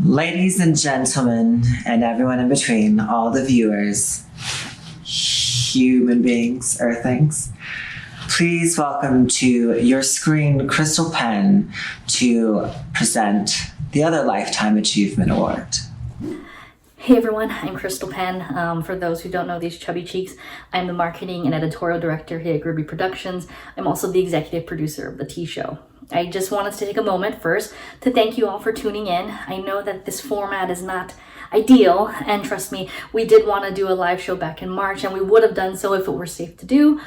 Ladies and gentlemen, and everyone in between, all the viewers, human beings, earthlings, please welcome to your screen Crystal Pen to present the other Lifetime Achievement Award. Hey everyone, I'm Crystal Pen. For those who don't know these chubby cheeks, I'm the marketing and editorial director here at Groovy Productions. I'm also the executive producer of the T-Show. I just wanted to take a moment first to thank you all for tuning in. I know that this format is not ideal, and trust me, we did want to do a live show back in March, and we would have done so if it were safe to do,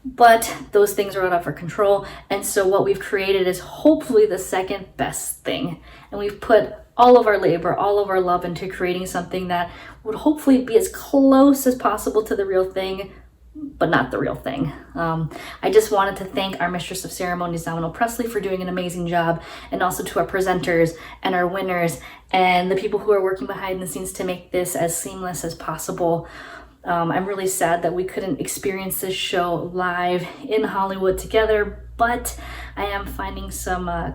but those things are out of our control, and so what we've created is hopefully the second best thing, and we've put all of our labor, all of our love into creating something that would hopefully be as close as possible to the real thing, but not the real thing. I just wanted to thank our Mistress of Ceremonies, Domino Presley, for doing an amazing job, and also to our presenters and our winners and the people who are working behind the scenes to make this as seamless as possible. I'm really sad that we couldn't experience this show live in Hollywood together, but I am finding some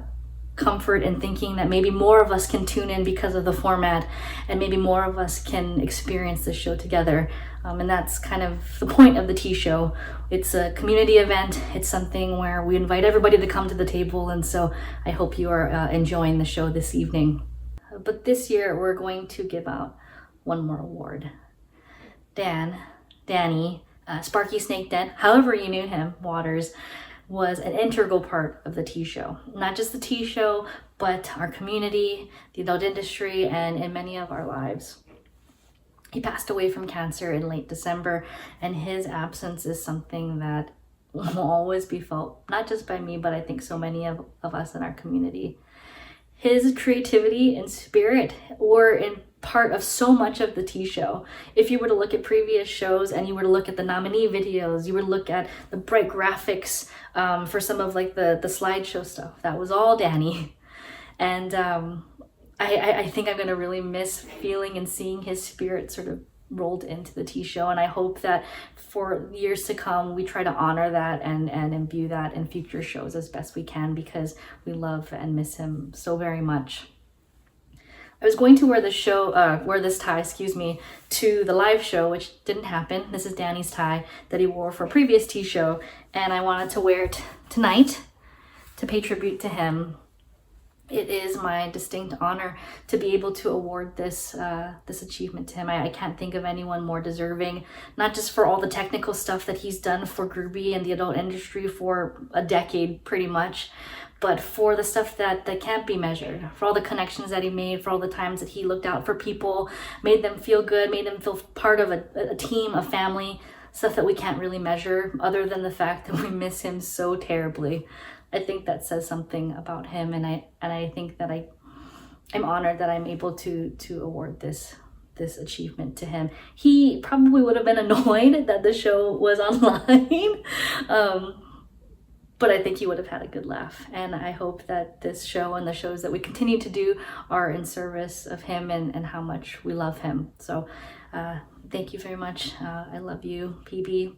comfort in thinking that maybe more of us can tune in because of the format, and maybe more of us can experience this show together. And that's kind of the point of the T-Show. It's a community event. It's something where we invite everybody to come to the table, and so I hope you are enjoying the show this evening. But this year we're going to give out one more award. Danny, Sparky Snakeden, however you knew him, Waters, was an integral part of the T-Show. Not just the T-Show, but our community, the adult industry, and in many of our lives. He passed away from cancer in late December, and his absence is something that will always be felt, not just by me, but I think so many of us in our community. His creativity and spirit were in part of so much of the T-Show. If you were to look at previous shows and you were to look at the nominee videos, you were to look at the bright graphics for some of like the slideshow stuff, that was all Danny. And I think I'm going to really miss feeling and seeing his spirit sort of rolled into the T-Show, and I hope that for years to come we try to honor that and imbue that in future shows as best we can, because we love and miss him so very much. I was going to wear this tie, to the live show, which didn't happen. This is Danny's tie that he wore for a previous T-Show, and I wanted to wear it tonight to pay tribute to him. It is my distinct honor to be able to award this achievement to him. I can't think of anyone more deserving, not just for all the technical stuff that he's done for Groovy and the adult industry for a decade pretty much, but for the stuff that can't be measured, for all the connections that he made, for all the times that he looked out for people, made them feel good, made them feel part of a team, a family, stuff that we can't really measure other than the fact that we miss him so terribly. I think that says something about him, and I think that I'm honored that I'm able to award this achievement to him. He probably would have been annoyed that the show was online, but I think he would have had a good laugh, and I hope that this show and the shows that we continue to do are in service of him and how much we love him. So thank you very much. I love you, PB.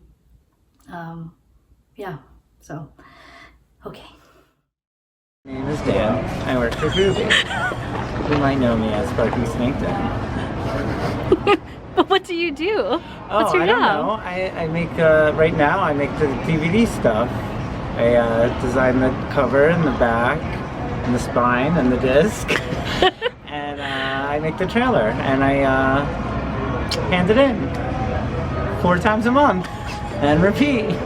Okay. My name is Dan. I work for Groovy. You might know me as Sparky Snakeden. But what do you do? What's your I don't know. I make, right now, I make the DVD stuff. I design the cover and the back and the spine and the disc. And I make the trailer. And I hand it in 4 times a month and repeat.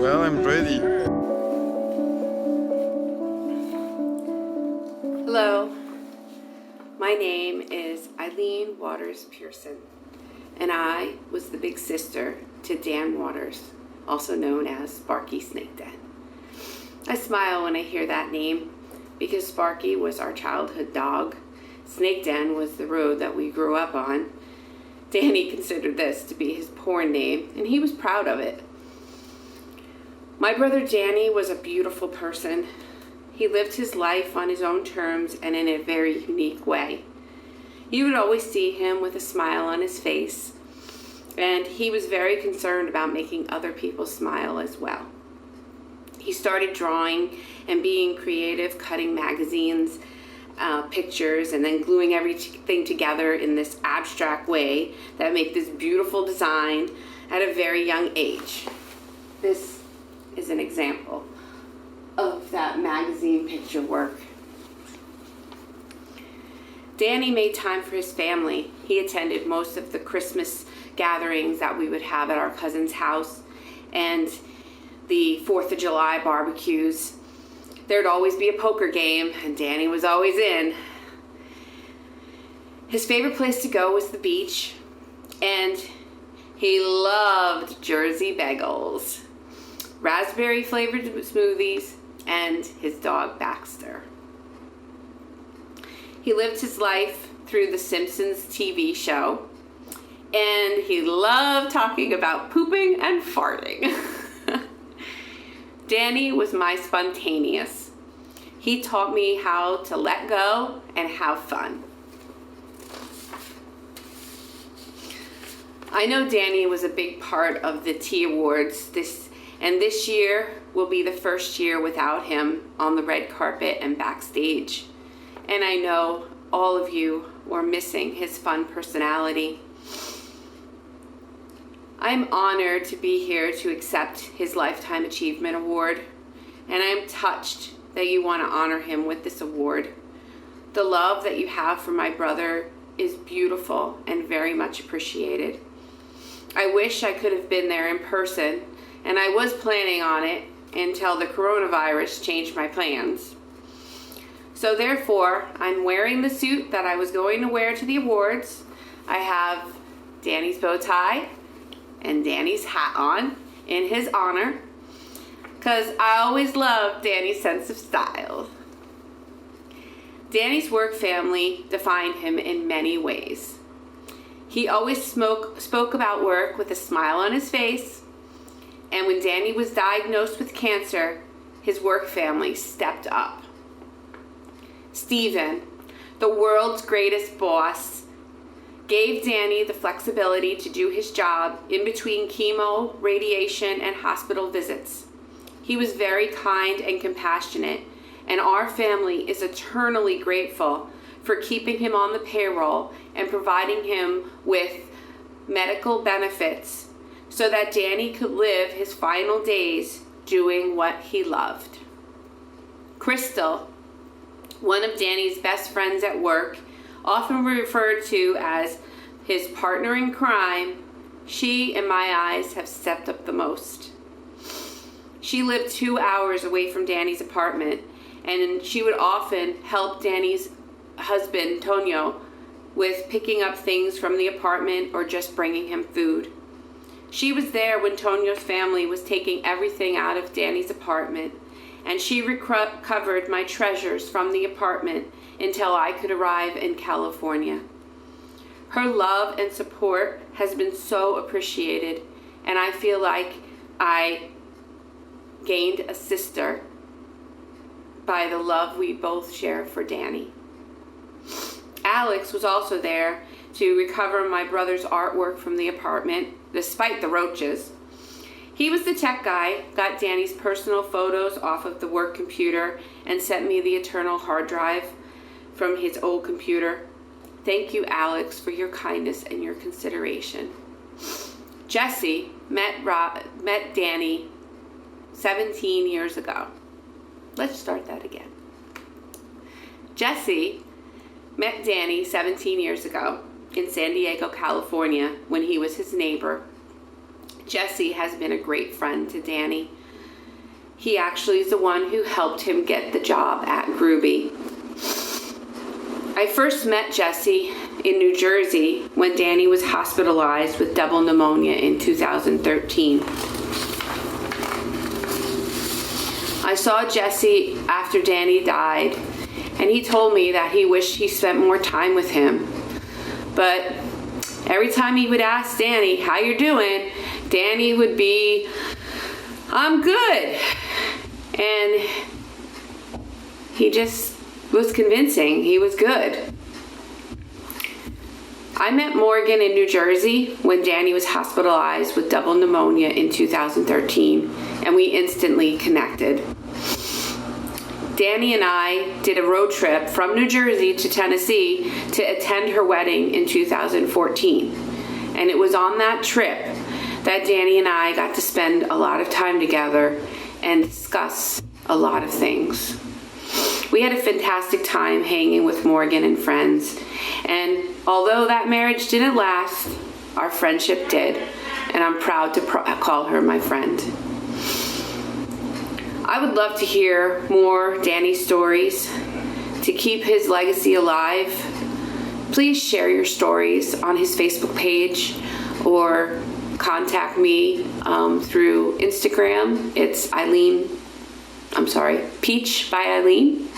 Well, I'm ready. Hello, my name is Eileen Waters Pearson, and I was the big sister to Dan Waters, also known as Sparky Snakeden. I smile when I hear that name because Sparky was our childhood dog. Snakeden was the road that we grew up on. Danny considered this to be his porn name, and he was proud of it. My brother Danny was a beautiful person. He lived his life on his own terms and in a very unique way. You would always see him with a smile on his face, and he was very concerned about making other people smile as well. He started drawing and being creative, cutting magazines, pictures, and then gluing everything together in this abstract way that make this beautiful design at a very young age. This is an example of that magazine picture work. Danny made time for his family. He attended most of the Christmas gatherings that we would have at our cousin's house and the 4th of July barbecues. There'd always be a poker game, and Danny was always in. His favorite place to go was the beach, and he loved Jersey bagels, raspberry flavored smoothies, and his dog Baxter. He lived his life through the Simpsons TV show, and he loved talking about pooping and farting. Danny was my spontaneous. He taught me how to let go and have fun. I know Danny was a big part of the Tea Awards, and this year will be the first year without him on the red carpet and backstage. And I know all of you were missing his fun personality. I'm honored to be here to accept his Lifetime Achievement Award, and I'm touched that you want to honor him with this award. The love that you have for my brother is beautiful and very much appreciated. I wish I could have been there in person, and I was planning on it until the coronavirus changed my plans. So therefore, I'm wearing the suit that I was going to wear to the awards. I have Danny's bow tie and Danny's hat on in his honor, because I always loved Danny's sense of style. Danny's work family defined him in many ways. He always spoke about work with a smile on his face, and when Danny was diagnosed with cancer, his work family stepped up. Stephen, the world's greatest boss, gave Danny the flexibility to do his job in between chemo, radiation, and hospital visits. He was very kind and compassionate, and our family is eternally grateful for keeping him on the payroll and providing him with medical benefits so that Danny could live his final days doing what he loved. Crystal, one of Danny's best friends at work, often referred to as his partner in crime, she, in my eyes, have stepped up the most. She lived 2 hours away from Danny's apartment, and she would often help Danny's husband, Tonio, with picking up things from the apartment or just bringing him food. She was there when Tonio's family was taking everything out of Danny's apartment, and she recovered my treasures from the apartment until I could arrive in California. Her love and support has been so appreciated, and I feel like I gained a sister by the love we both share for Danny. Alex was also there to recover my brother's artwork from the apartment, despite the roaches. He was the tech guy, got Danny's personal photos off of the work computer, and sent me the eternal hard drive from his old computer. Thank you, Alex, for your kindness and your consideration. Jesse met Danny 17 years ago. Let's start that again. Jesse met Danny 17 years ago in San Diego, California, when he was his neighbor. Jesse has been a great friend to Danny. He actually is the one who helped him get the job at Groovy. I first met Jesse in New Jersey when Danny was hospitalized with double pneumonia in 2013. I saw Jesse after Danny died, and he told me that he wished he spent more time with him. But every time he would ask Danny, "How you doing?" Danny would be, "I'm good." And he just was convincing he was good. I met Morgan in New Jersey when Danny was hospitalized with double pneumonia in 2013, and we instantly connected. Danny and I did a road trip from New Jersey to Tennessee to attend her wedding in 2014. And it was on that trip that Danny and I got to spend a lot of time together and discuss a lot of things. We had a fantastic time hanging with Morgan and friends. And although that marriage didn't last, our friendship did. And I'm proud to call her my friend. I would love to hear more Danny stories. To keep his legacy alive, please share your stories on his Facebook page or contact me through Instagram. It's Peach by Eileen.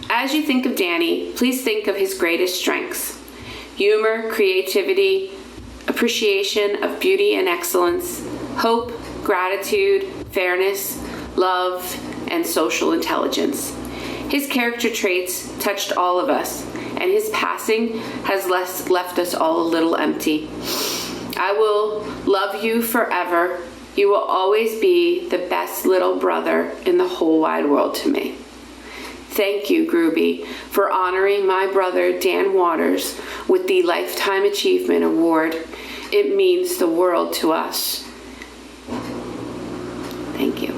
As you think of Danny, please think of his greatest strengths: humor, creativity, appreciation of beauty and excellence, hope, gratitude, fairness, love, and social intelligence. His character traits touched all of us, and his passing has left us all a little empty. I will love you forever. You will always be the best little brother in the whole wide world to me. Thank you, Groovy, for honoring my brother Dan Waters with the Lifetime Achievement Award. It means the world to us. Thank you.